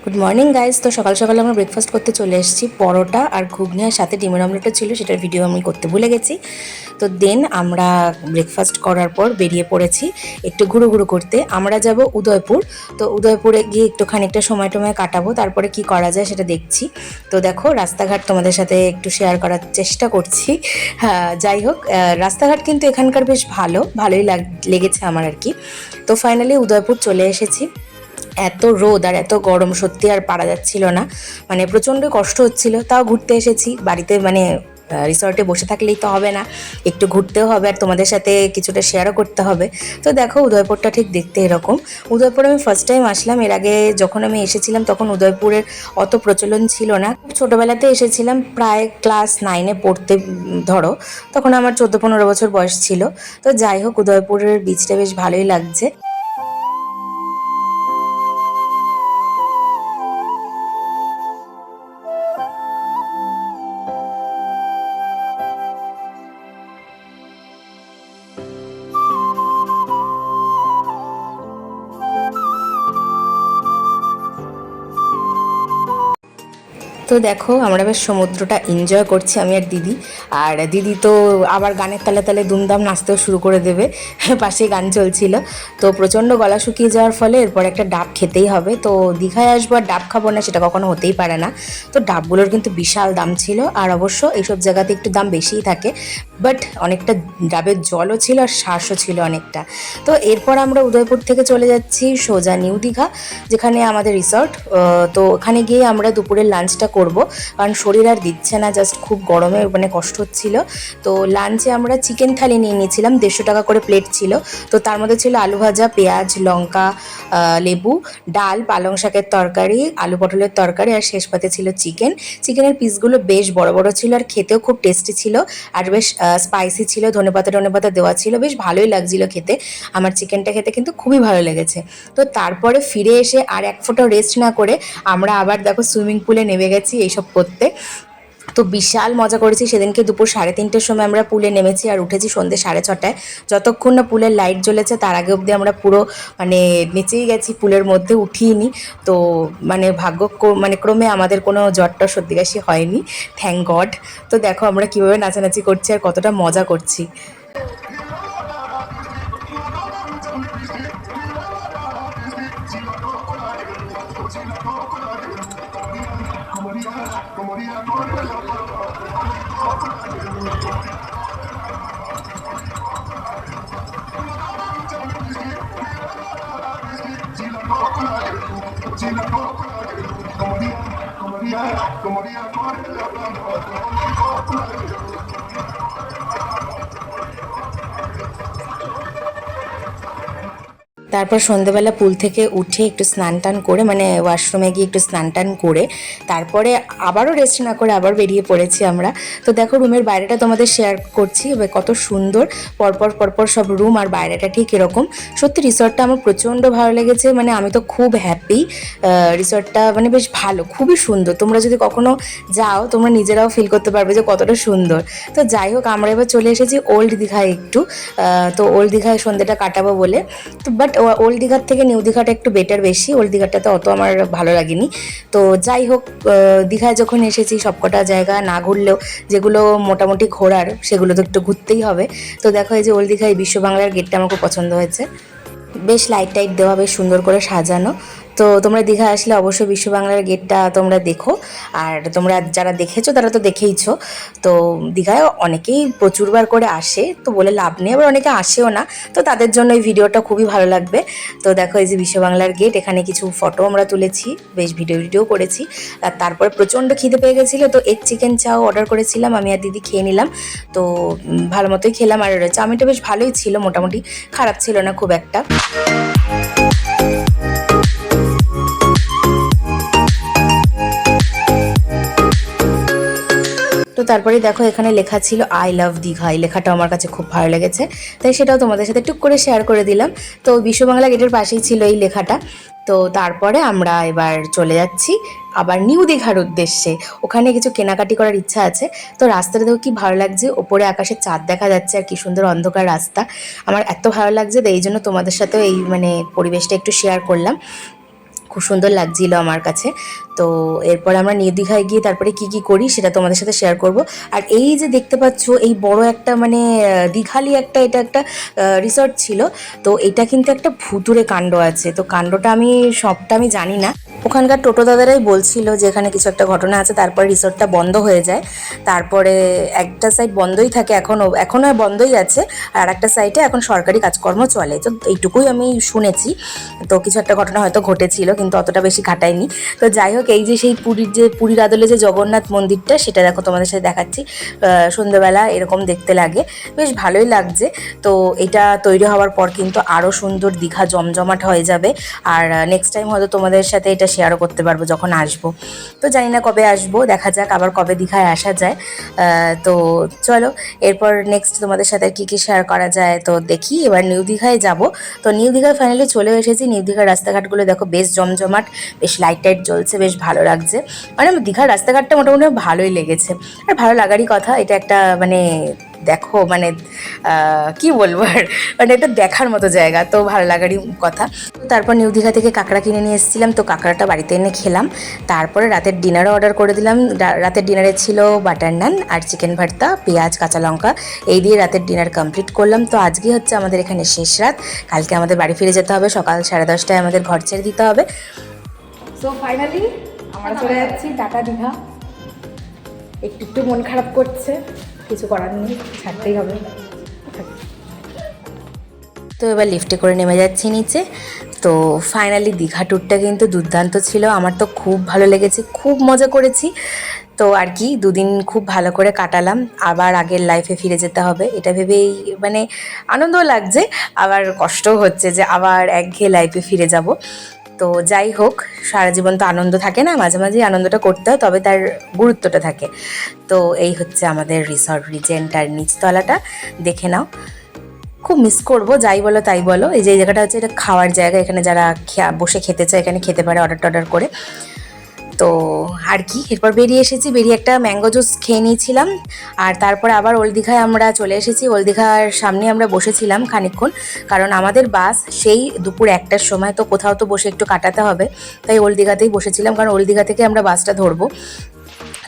Good morning guys. তো সকাল সকাল আমরা ব্রেকফাস্ট করতে চলে এসেছি। পরোটা আর ঘুগনি আর সাথে ডিমের অমলেটও ছিল, সেটার ভিডিও আমি করতে ভুলে গেছি। তো দেন আমরা ব্রেকফাস্ট করার পর বেরিয়ে পড়েছি একটু ঘুরো ঘুরো করতে। আমরা যাব উদয়পুর। তো উদয়পুরে গিয়ে একটু খানিকটা সময় টময় কাটাবো, তারপরে কি করা যায় সেটা দেখছি। তো দেখো রাস্তাঘাট তোমাদের সাথে একটু শেয়ার করার চেষ্টা করছি। হ্যাঁ, যাই হোক, রাস্তাঘাট কিন্তু এখানকার বেশ ভালোই লেগেছে আমার আর কি। তো ফাইনালি উদয়পুর চলে এসেছি। এত রোদ আর এত গরম, সত্যি আর পারা যাচ্ছিল না, মানে প্রচণ্ড কষ্ট হচ্ছিল। তাও ঘুরতে এসেছি বাড়িতে, মানে রিসর্টে বসে থাকলেই তো হবে না, একটু ঘুরতেও হবে আর তোমাদের সাথে কিছুটা শেয়ারও করতে হবে। তো দেখো উদয়পুরটা ঠিক দেখতে এরকম। উদয়পুর আমি ফার্স্ট টাইম আসলাম। এর আগে যখন আমি এসেছিলাম তখন উদয়পুরের অত প্রচলন ছিল না। ছোটোবেলাতে এসেছিলাম, প্রায় ক্লাস 9-এ পড়তে ধরো, তখন আমার 14-15 বছর বয়স ছিল। তো যাই হোক, উদয়পুরের বিচটা বেশ ভালোই লাগছে। তো দেখো আমরা বেশ সমুদ্রটা এনজয় করছি, আমি আর দিদি। আর দিদি তো আবার গানের তালে তালে দুমদাম নাচতেও শুরু করে দেবে, পাশে গান চলছিল। তো প্রচণ্ড গলা শুকিয়ে যাওয়ার ফলে এরপর একটা ডাব খেতেই হবে। তো দীঘায় আসবো আর ডাব খাবো না, সেটা কখনো হতেই পারে না। তো ডাবগুলোর কিন্তু বিশাল দাম ছিল, আর অবশ্য এইসব জায়গাতে একটু দাম বেশিই থাকে, বাট অনেকটা ডাবের জলও ছিল আর শ্বাসও ছিল অনেকটা। তো এরপর আমরা উদয়পুর থেকে চলে যাচ্ছি সোজা নিউ দীঘা, যেখানে আমাদের রিসর্ট। তো ওখানে গিয়ে আমরা দুপুরের লাঞ্চটা করব, কারণ শরীর আর দিচ্ছে না, জাস্ট খুব গরমে মানে কষ্ট হচ্ছিল। তো লাঞ্চে আমরা চিকেন থালি নিয়ে নিয়েছিলাম, 150 টাকা করে প্লেট ছিল। তো তার মধ্যে ছিল আলু ভাজা, পেঁয়াজ, লঙ্কা, লেবু, ডাল, পালং শাকের তরকারি, আলু পটলের তরকারি, আর শেষ পাতে ছিল চিকেন। চিকেনের পিসগুলো বেশ বড় বড় ছিল আর খেতেও খুব টেস্টি ছিল, আর বেশ স্পাইসি ছিল, ধনেপাতা দেওয়া ছিল, বেশ ভালোই লাগছিল খেতে। আমার চিকেনটা খেতে কিন্তু খুবই ভালো লেগেছে। তো তারপরে ফিরে এসে আর এক ফোঁটা রেস্ট না করে আমরা আবার দেখো সুইমিং পুলে নেমে গেছি এইসব করতে। তো বিশাল মজা করেছি সেদিনকে। দুপুর 3:30-র সময় আমরা পুলে নেমেছি আর উঠেছি সন্ধ্যে 6:30টায়। যতক্ষণ না পুলের লাইট জ্বলেছে তার আগে অবধি আমরা পুরো মানে নেচেই গেছি, পুলের মধ্যে উঠিনি। তো মানে মানে ক্রমে আমাদের কোনো জ্বরটা সর্দি কাশি হয়নি, থ্যাংক গড। তো দেখো আমরা কীভাবে নাচানাচি করছি আর কতটা মজা করছি। তারপর সন্ধেবেলা পুল থেকে উঠে একটু স্নান টান করে, মানে ওয়াশরুমে গিয়ে একটু স্নান টান করে তারপরে আবারও রেস্ট না করে আবার বেরিয়ে পড়েছি আমরা। তো দেখো রুমের বাইরেটা তোমাদের শেয়ার করছি, এবার কত সুন্দর পরপর পরপর সব রুম, আর বাইরেটা ঠিক এরকম। সত্যি রিসর্টটা আমার প্রচণ্ড ভালো লেগেছে, মানে আমি তো খুব হ্যাপি। রিসর্টটা মানে বেশ ভালো, খুবই সুন্দর। তোমরা যদি কখনো যাও তোমরা নিজেরাও ফিল করতে পারবে যে কতটা সুন্দর। তো যাই হোক, আমরা এবার চলে এসেছি ওল্ড দীঘায় একটু। তো ওল্ড দীঘায় সন্ধ্যেটা কাটাবো বলে। তো বাট ওল্ড দীঘার থেকে নিউ দীঘাটা একটু বেটার বেশি, ওল্ড দীঘাটাতে অত আমার ভালো লাগেনি। তো যাই হোক, দীঘায় যখন এসেছি সবকটা জায়গা না ঘুরলেও যেগুলো মোটামুটি ঘোরার সেগুলো তো একটু ঘুরতেই হবে। তো দেখো এই যে ওল্ড দীঘায় বিশ্ব বাংলার গেটটা আমার খুব পছন্দ হয়েছে, বেশ লাইট টাইট দেওয়া, বেশ সুন্দর করে সাজানো। তো তোমরা দীঘা আসলে অবশ্যই বিশ্ব বাংলার গেটটা তোমরা দেখো। আর তোমরা যারা দেখেছো তারা তো দেখেইছো। তো দীঘায় অনেকেই প্রচুরবার করে আসে, তো বলে লাভ নেই, আবার অনেকে আসেও না। তো তাদের জন্য এই ভিডিওটা খুবই ভালো লাগবে। তো দেখো এই যে বিশ্ব বাংলার গেট, এখানে কিছু ফটো আমরা তুলেছি, বেশ ভিডিও করেছি। আর তারপরে প্রচণ্ড খিদে পেয়ে গেছিলো, তো এগ চিকেন চাও অর্ডার করেছিলাম, আমি আর দিদি খেয়ে নিলাম। তো ভালো মতোই খেলাম, আর চাউমিনটা বেশ ভালোই ছিল, মোটামুটি খারাপ ছিল না খুব একটা। তো তারপরে দেখো এখানে লেখা ছিল আই লাভ দীঘা, এই লেখাটাও আমার কাছে খুব ভালো লেগেছে, তাই সেটাও তোমাদের সাথে টুক করে শেয়ার করে দিলাম। তো বিশ্ব বাংলা গেটের পাশেই ছিল এই লেখাটা। তো তারপরে আমরা এবার চলে যাচ্ছি আবার নিউ দীঘার উদ্দেশ্যে। ওখানে কিছু কেনাকাটি করার ইচ্ছা আছে। তো রাস্তাটা দেখো কি ভালো লাগছে, ওপরে আকাশে চাঁদ দেখা যাচ্ছে আর কি সুন্দর অন্ধকার রাস্তা। আমার এত ভালো লাগছে, এই জন্য তোমাদের সাথেও এই মানে পরিবেশটা একটু শেয়ার করলাম। খুব সুন্দর লাগছিল আমার কাছে। তো এরপর আমরা নিউ দীঘায় গিয়ে তারপরে কি কি করি সেটা তোমাদের সাথে শেয়ার করব। আর এই যে দেখতে পাচ্ছ এই বড় একটা মানে দীঘালি একটা, এটা একটা রিসর্ট ছিল। তো এটা কিন্তু একটা ভুতুড়ে কাণ্ড আছে। তো কাণ্ডটা সবটা আমি জানি না, ওখানকার টোটো দাদারাই বলছিল যে এখানে কিছু একটা ঘটনা আছে, তারপরে রিসর্টটা বন্ধ হয়ে যায়। তারপরে একটা সাইড বন্ধই থাকে, এখনও বন্ধই আছে, আর একটা সাইডে এখন সরকারি কাজকর্ম চলে। তো এইটুকুই আমি শুনেছি। তো কিছু একটা ঘটনা হয়তো ঘটেছিল, কিন্তু অতটা বেশি ঘাটায়নি। তো যাই হোক, এই যে সেই পুরীর আদলে যে জগন্নাথ মন্দিরটা, সেটা দেখো তোমাদের সাথে দেখাচ্ছি। সন্ধ্যেবেলা এরকম দেখতে লাগে, বেশ ভালোই লাগছে। তো এটা তৈরি হওয়ার পর কিন্তু আরও সুন্দর দীঘা জমজমাট হয়ে যাবে। আর নেক্সট টাইম হয়তো তোমাদের সাথে এটা শেয়ারও করতে পারবো যখন আসবো। তো জানি না কবে আসবো, দেখা যাক আবার কবে দীঘায় আসা যায়। তো চলো এরপর নেক্সট তোমাদের সাথে কী কী শেয়ার করা যায় তো দেখি। এবার নিউ দীঘায় যাব। তো নিউ দীঘায় ফাইনালি চলে এসেছি। নিউ দীঘার রাস্তাঘাটগুলো দেখো বেশ জমজমাট, বেশ লাইট টাইট জ্বলছে, বেশ ভালো লাগছে। মানে দীঘার রাস্তাঘাটটা মোটামুটি ভালোই লেগেছে। আর ভালো লাগারই কথা, এটা একটা মানে দেখো মানে কি বলবো আর, মানে এটা দেখার মতো জায়গা, তো ভালো লাগারই কথা। তো তারপর নিউ দীঘা থেকে কাঁকড়া কিনে নিয়ে এসেছিলাম, তো কাঁকড়াটা বাড়িতে এনে খেলাম। তারপরে রাতের ডিনারও অর্ডার করে দিলাম। রাতের ডিনারে ছিল বাটার নান আর চিকেন ভর্তা, পেঁয়াজ, কাঁচা লঙ্কা, এই দিয়ে রাতের ডিনার কমপ্লিট করলাম। তো আজকে হচ্ছে আমাদের এখানে শেষ রাত, কালকে আমাদের বাড়ি ফিরে যেতে হবে, সকাল 10:30টায় আমাদের ঘর ছেড়ে দিতে হবে। সো ফাইনালি আমরা চলে যাচ্ছি টাটা দীঘা। একটু মন খারাপ করছে, কিছু করার নেই, ছাড়তেই হবে। তো এবার লিফটে করে নেমে যাচ্ছি নিচে। তো ফাইনালি দীঘা ট্যুরটা কিন্তু দুর্দান্ত ছিল, আমার তো খুব ভালো লেগেছে, খুব মজা করেছি। তো আর কি 2 দিন খুব ভালো করে কাটালাম, আবার আগের লাইফে ফিরে যেতে হবে এটা ভেবেই মানে আনন্দও লাগছে, আবার কষ্টও হচ্ছে যে আবার একঘেয়ে লাইফে ফিরে যাব। তো যাই হোক, সারা জীবন তো আনন্দ থাকে না, মাঝে মাঝেই আনন্দটা করতে হয়, তবে তার গুরুত্বটা থাকে। তো এই হচ্ছে আমাদের রিসর্ট রিজেন্ট আর নিচতলাটা, দেখে নাও। খুব মিস করবো, যাই বলো তাই বলো। এই যে জায়গাটা হচ্ছে, এটা খাওয়ার জায়গা, এখানে যারা বসে খেতে চায় এখানে খেতে পারে অর্ডার করে। তো আর কি, এরপর বেরিয়ে এসেছি, বেরিয়ে একটা ম্যাঙ্গো জুস খেয়ে নিয়েছিলাম। আর তারপরে আবার ওল্ড দীঘায় আমরা চলে এসেছি। ওল্ড দীঘার সামনে আমরা বসেছিলাম খানিকক্ষণ, কারণ আমাদের বাস সেই দুপুর 1টার সময়, তো কোথাও তো বসে একটু কাটাতে হবে, তাই ওল্ড দীঘাতেই বসেছিলাম, কারণ ওল্ড দীঘা থেকে আমরা বাসটা ধরবো।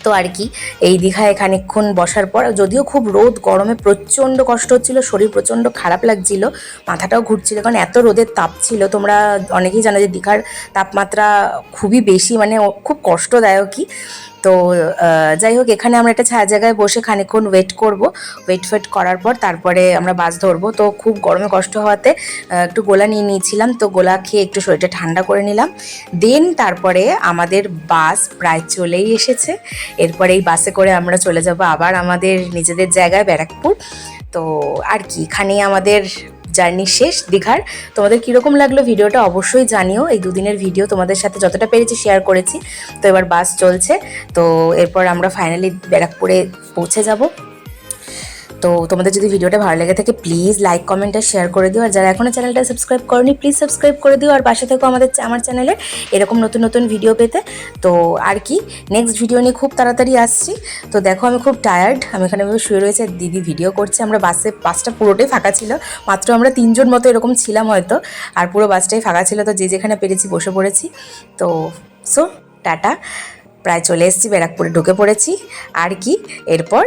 তো আর কি, এই দীঘায় খানিকক্ষণ বসার পর, যদিও খুব রোদ, গরমে প্রচণ্ড কষ্ট হচ্ছিল, শরীর প্রচণ্ড খারাপ লাগছিল, মাথাটাও ঘুরছিল, কারণ এত রোদের তাপ ছিল। তোমরা অনেকেই জানো যে দীঘার তাপমাত্রা খুবই বেশি, মানে খুব কষ্টদায়কই। তো যাই হোক, এখানে আমরা একটা ছায়া জায়গায় বসে খানিকক্ষণ ওয়েট করার পর তারপরে আমরা বাস ধরবো। তো খুব গরমে কষ্ট হওয়াতে একটু গোলা নিয়ে নিয়েছিলাম, তো গোলা খেয়ে একটু শরীরটা ঠান্ডা করে নিলাম। দেন তারপরে আমাদের বাস প্রায় চলেই এসেছে। এরপরে এই বাসে করে আমরা চলে যাব আবার আমাদের নিজেদের জায়গায়, ব্যারাকপুর। তো আর কি, এখানেই আমাদের জার্নি শেষ দীঘার। তোমাদের কীরকম লাগলো ভিডিওটা অবশ্যই জানিও। এই 2 দিনের ভিডিও তোমাদের সাথে যতটা পেরেছি শেয়ার করেছি। তো এবার বাস চলছে, তো এরপর আমরা ফাইনালি ব্যারাকপুরে পৌঁছে যাব। তো তোমাদের যদি ভিডিওটা ভালো লেগে থাকে প্লিজ লাইক, কমেন্ট আর শেয়ার করে দিও। আর যারা এখনও চ্যানেলটা সাবস্ক্রাইব করোনি প্লিজ সাবস্ক্রাইব করে দিও, আর পাশে থেকো আমার চ্যানেলে এরকম নতুন নতুন ভিডিও পেতে। তো আর কি, নেক্সট ভিডিও নিয়ে খুব তাড়াতাড়ি আসছি। তো দেখো আমি খুব টায়ার্ড, আমি এখানে শুয়ে রয়েছে, দিদি ভিডিও করছে। আমরা বাসটা পুরোটাই ফাঁকা ছিল, মাত্র আমরা 3জন মতো এরকম ছিলাম হয়তো, আর পুরো বাসটাই ফাঁকা ছিল। তো যে যেখানে পেরেছি বসে পড়েছি। তো টাটা, প্রায় চলে এসেছি, ব্যারাকপুরে ঢুকে পড়েছি। আর কি, এরপর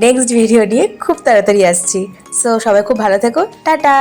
নেক্সট ভিডিও নিয়ে খুব তাড়াতাড়ি আসছি। সো সবাই খুব ভালো থেকো, টাটা।